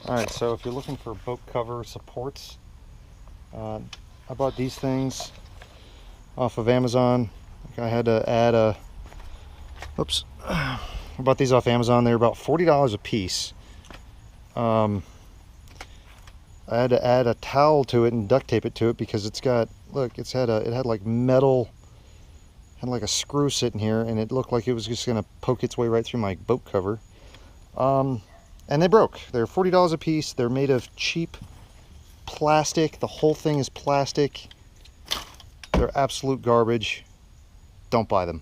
Alright, so if you're looking for boat cover supports, I bought these things off of Amazon. I had to add a, oops, I bought these off Amazon. They're about $40 a piece. I had to add a towel to it and duct tape it to it because it's got, look, it had like metal, had like a screw sitting here, and it looked like it was just gonna poke its way right through my boat cover. And they broke. They're $40 a piece. They're made of cheap plastic. The whole thing is plastic. They're absolute garbage. Don't buy them.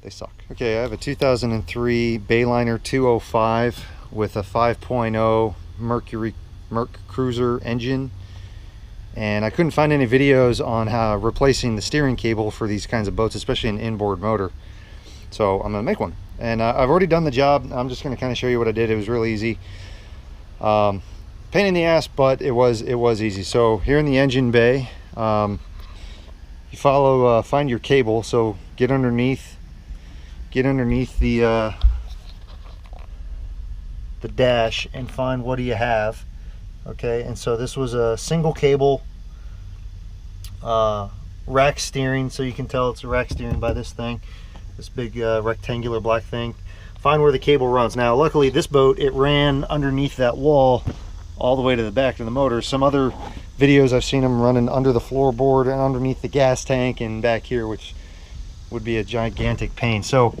They suck. Okay, I have a 2003 Bayliner 205 with a 5.0 mercruiser engine. And I couldn't find any videos on how replacing the steering cable for these kinds of boats, especially an inboard motor. So I'm gonna make one. And I've already done the job. I'm just gonna kind of show you what I did. It was real easy. Pain in the ass, but it was easy. So here in the engine bay, you find your cable. So get underneath the dash and find what do you have. Okay, and so this was a single cable rack steering, so you can tell it's a rack steering by this thing, this big rectangular black thing. Find where the cable runs. Now luckily this boat, it ran underneath that wall all the way to the back of the motor. Some other videos I've seen them running under the floorboard and underneath the gas tank and back here, which would be a gigantic pain. So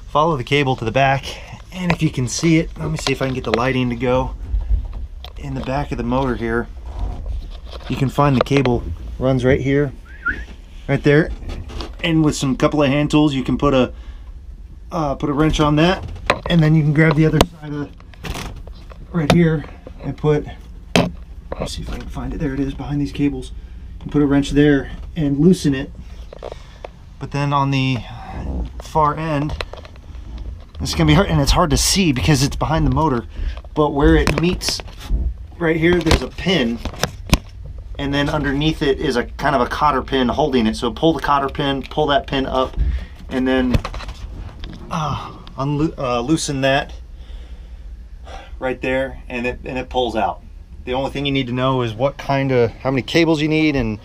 follow the cable to the back, and if you can see it, let me see if I can get the lighting to go. In the back of the motor here, you can find the cable runs right here, right there, and with some couple of hand tools you can put a wrench on that, and then you can grab the other side of right here and put, let's see if I can find it, there it is behind these cables. You put a wrench there and loosen it, but then on the far end, it's gonna be hard, and it's hard to see because it's behind the motor, but where it meets right here, there's a pin, and then underneath it is a kind of a cotter pin holding it. So pull the cotter pin, pull that pin up, and then loosen that right there, and it pulls out. The only thing you need to know is how many cables you need and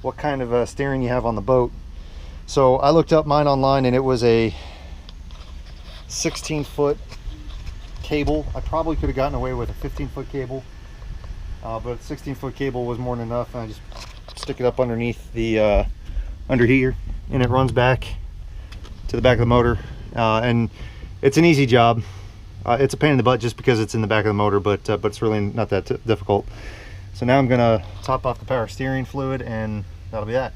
what kind of steering you have on the boat. So I looked up mine online, and it was a 16-foot cable. I probably could have gotten away with a 15-foot cable, but a 16-foot cable was more than enough. And I just stick it up underneath the under here, and it runs back to the back of the motor, and it's an easy job. It's a pain in the butt just because it's in the back of the motor, but it's really not that difficult. So now I'm gonna top off the power steering fluid, and that'll be that.